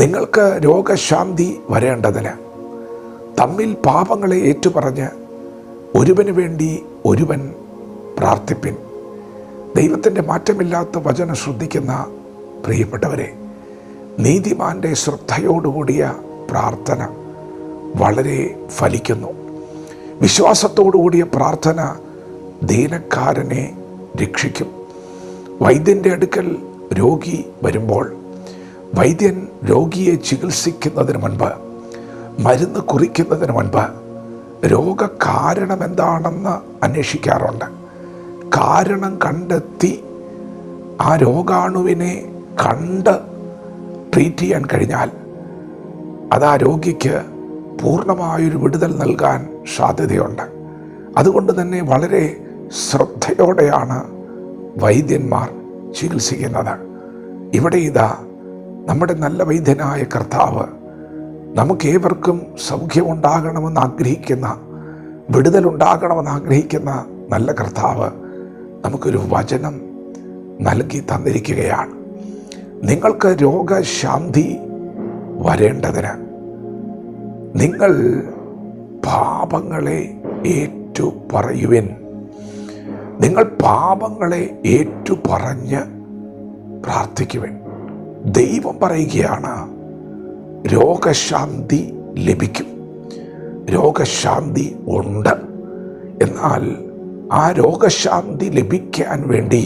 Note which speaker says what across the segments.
Speaker 1: നിങ്ങൾക്ക് രോഗശാന്തി വരേണ്ടതിന് തമ്മിൽ പാപങ്ങളെ ഏറ്റുപറഞ്ഞ് ഒരുവന് വേണ്ടി ഒരുവൻ പ്രാർത്ഥിപ്പിൻ. ദൈവത്തിൻ്റെ മാറ്റമില്ലാത്ത വചനം ശ്രദ്ധിക്കുന്ന പ്രിയപ്പെട്ടവരെ, നീതിമാൻ്റെ ശ്രദ്ധയോടുകൂടിയ പ്രാർത്ഥന വളരെ ഫലിക്കുന്നു. വിശ്വാസത്തോടുകൂടിയ പ്രാർത്ഥന ദീനക്കാരനെ രക്ഷിക്കും. വൈദ്യൻ്റെ അടുക്കൽ രോഗി വരുമ്പോൾ വൈദ്യൻ രോഗിയെ ചികിത്സിക്കുന്നതിന് മുൻപ്, മരുന്ന് കുറിക്കുന്നതിന് മുൻപ് രോഗകാരണം എന്താണെന്ന് അന്വേഷിക്കാറുണ്ട്. കാരണം കണ്ടെത്തി ആ രോഗാണുവിനെ കണ്ട് ട്രീറ്റ് ചെയ്യാൻ കഴിഞ്ഞാൽ അത് ആ രോഗിക്ക് പൂർണ്ണമായൊരു വിടുതൽ നൽകാൻ സാധ്യതയുണ്ട്. അതുകൊണ്ട് തന്നെ വളരെ ശ്രദ്ധയോടെയാണ് വൈദ്യന്മാർ ചികിത്സിക്കുന്നത്. ഇവിടെ ഇതാ നമ്മുടെ നല്ല വൈദ്യനായ കർത്താവ് നമുക്കേവർക്കും സൗഖ്യമുണ്ടാകണമെന്ന് ആഗ്രഹിക്കുന്ന, വിടുതലുണ്ടാകണമെന്ന് ആഗ്രഹിക്കുന്ന നല്ല കർത്താവ് നമുക്കൊരു വചനം നൽകി തന്നിരിക്കുകയാണ്. നിങ്ങൾക്ക് രോഗശാന്തി വരേണ്ടതിന് നിങ്ങൾ പാപങ്ങളെ ഏറ്റുപറയുവിൻ. നിങ്ങൾ പാപങ്ങളെ ഏറ്റുപറഞ്ഞ് പ്രാർത്ഥിക്കുവിൻ. ദൈവം പറയുകയാണ്, രോഗശാന്തി ലഭിക്കും. രോഗശാന്തി ഉണ്ട്. എന്നാൽ ആ രോഗശാന്തി ലഭിക്കാൻ വേണ്ടി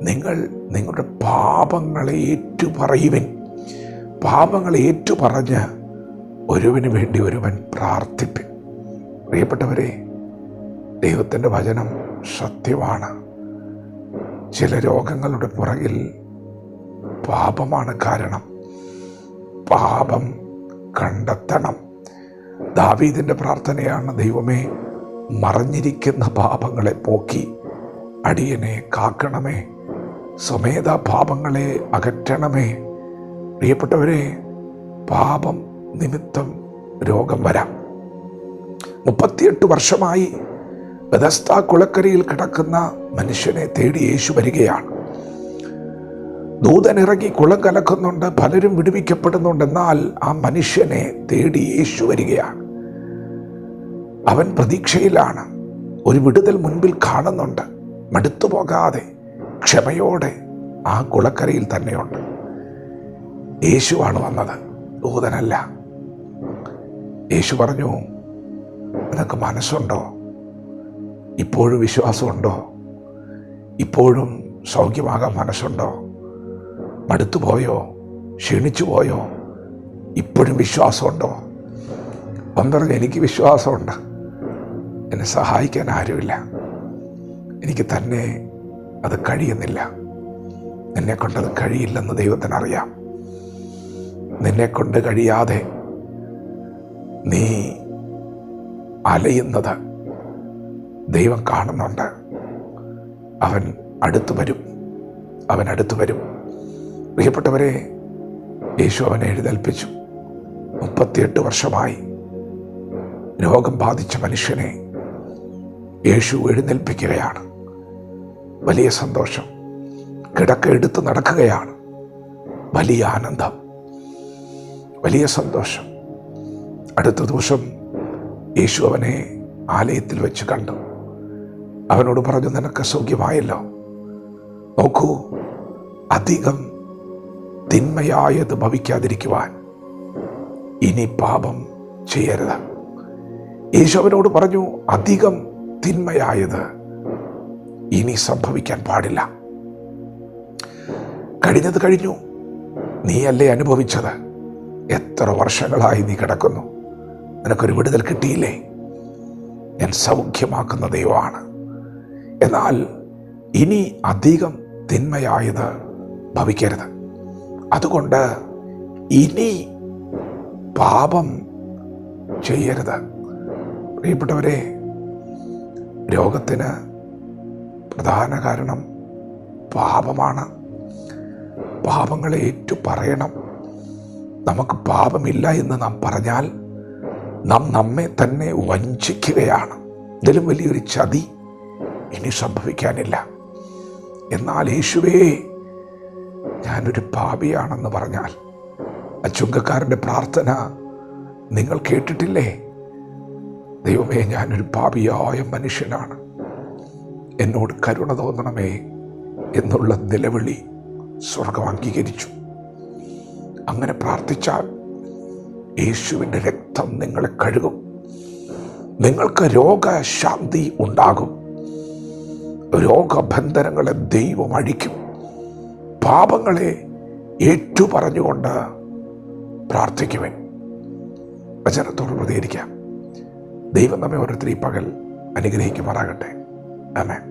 Speaker 1: നിങ്ങൾ നിങ്ങളുടെ പാപങ്ങളെ ഏറ്റുപറയുവിൻ. പാപങ്ങളെ ഏറ്റുപറഞ്ഞ് ഒരുവന് വേണ്ടി ഒരുവൻ പ്രാർത്ഥിപ്പിൻ. പ്രിയപ്പെട്ടവരെ, ദൈവത്തിൻ്റെ വചനം സത്യമാണ്. ചില രോഗങ്ങളുടെ പുറകിൽ പാപമാണ് കാരണം. പാപം കണ്ടെത്തണം. ദാവീദിൻ്റെ പ്രാർത്ഥനയാണ്, ദൈവമേ, മറഞ്ഞിരിക്കുന്ന പാപങ്ങളെ പോക്കി അടിയനെ കാക്കണമേ, സ്വമേധ പാപങ്ങളെ അകറ്റണമേ. പ്രിയപ്പെട്ടവരെ, പാപം നിമിത്തം രോഗം വരാം. 38 വർഷമായി ബെഥസ്ദാ കുളക്കരയിൽ കിടക്കുന്ന മനുഷ്യനെ തേടി യേശു വരികയാണ്. ദൂതനിറങ്ങി കുളം കലക്കുന്നുണ്ട്, പലരും വിടുവിക്കപ്പെടുന്നുണ്ട്. എന്നാൽ ആ മനുഷ്യനെ തേടി യേശു വരികയാണ്. അവൻ പ്രതീക്ഷയിലാണ്. ഒരു വിടുതൽ മുൻപിൽ കാണുന്നുണ്ട്. മടുത്തു പോകാതെ ക്ഷമയോടെ ആ കുളക്കരയിൽ തന്നെയുണ്ട്. യേശുവാണ് വന്നത്, ദൂതനല്ല. യേശു പറഞ്ഞു, നിനക്ക് മനസ്സുണ്ടോ? ഇപ്പോഴും വിശ്വാസമുണ്ടോ? ഇപ്പോഴും സൗഖ്യമാകാൻ മനസ്സുണ്ടോ? മടുത്തു പോയോ? ക്ഷീണിച്ചു പോയോ? ഇപ്പോഴും വിശ്വാസമുണ്ടോ? അവൻ പറഞ്ഞു, എനിക്ക് വിശ്വാസമുണ്ട്. എന്നെ സഹായിക്കാൻ ആരുമില്ല. എനിക്ക് തന്നെ അത് കഴിയുന്നില്ല. നിന്നെക്കൊണ്ടത് കഴിയില്ലെന്ന് ദൈവത്തിനറിയാം. നിന്നെക്കൊണ്ട് കഴിയാതെ നീ അലയുന്നത് ദൈവം കാണുന്നുണ്ട്. അവൻ അടുത്തു വരും. അവൻ അടുത്തു വരും. പ്രിയപ്പെട്ടവരെ, യേശു അവനെ എഴുന്നേൽപ്പിച്ചു. 38 വർഷമായി രോഗം ബാധിച്ച മനുഷ്യനെ യേശു എഴുന്നേൽപ്പിക്കുകയാണ്. വലിയ സന്തോഷം. കിടക്ക എടുത്ത് നടക്കുകയാണ്. വലിയ ആനന്ദം, വലിയ സന്തോഷം. അടുത്ത ദിവസം യേശു അവനെ ആലയത്തിൽ വെച്ച് കണ്ടു. അവനോട് പറഞ്ഞു, നിനക്ക് സൗഖ്യമായല്ലോ. നോക്കൂ, അധികം തിന്മയായത് ഭവിക്കാതിരിക്കുവാൻ ഇനി പാപം ചെയ്യരുത്. യേശു അവനോട് പറഞ്ഞു, അധികം തിന്മയായത് ഇനി സംഭവിക്കാൻ പാടില്ല. കഴിഞ്ഞത് കഴിഞ്ഞു. നീയല്ലേ അനുഭവിച്ചത്? എത്ര വർഷങ്ങളായി നീ കിടക്കുന്നു? നിനക്കൊരു വിടുതൽ കിട്ടിയില്ലേ? ഞാൻ സൗഖ്യമാക്കുന്ന ദൈവമാണ്. എന്നാൽ ഇനി അധികം തിന്മയായത് ഭവിക്കരുത്. അതുകൊണ്ട് ഇനി പാപം ചെയ്യരുത്. പ്രിയപ്പെട്ടവരെ, രോഗത്തിന് പ്രധാന കാരണം പാപമാണ്. പാപങ്ങളെ ഏറ്റുപറയണം. നമുക്ക് പാപമില്ല എന്ന് നാം പറഞ്ഞാൽ നാം നമ്മെ തന്നെ വഞ്ചിക്കുകയാണ്. ഇതിലും വലിയൊരു ചതി ഇനി സംഭവിക്കാനില്ല. എന്നാൽ യേശുവേ, ഞാനൊരു പാപിയാണെന്ന് പറഞ്ഞാൽ ആ ചുങ്കക്കാരൻ്റെ പ്രാർത്ഥന നിങ്ങൾ കേട്ടിട്ടില്ലേ? ദൈവമേ, ഞാനൊരു പാപിയായ മനുഷ്യനാണ്, എന്നോട് കരുണ തോന്നണമേ എന്നുള്ള നിലവിളി സ്വർഗം അംഗീകരിച്ചു. അങ്ങനെ പ്രാർത്ഥിച്ചാൽ യേശുവിൻ്റെ രക്തം നിങ്ങളെ കഴുകും. നിങ്ങൾക്ക് രോഗശാന്തി ഉണ്ടാകും. രോഗബന്ധനങ്ങളെ ദൈവം അഴിക്കും. പാപങ്ങളെ ഏറ്റുപറഞ്ഞുകൊണ്ട് പ്രാർത്ഥിക്കുവൻ. വചനത്തോട് പ്രതികരിക്കാം. ദൈവം നമ്മെ ഓരോരുത്തരും ഈ പകൽ അനുഗ്രഹിക്കുമാറാകട്ടെ. ആമേൻ.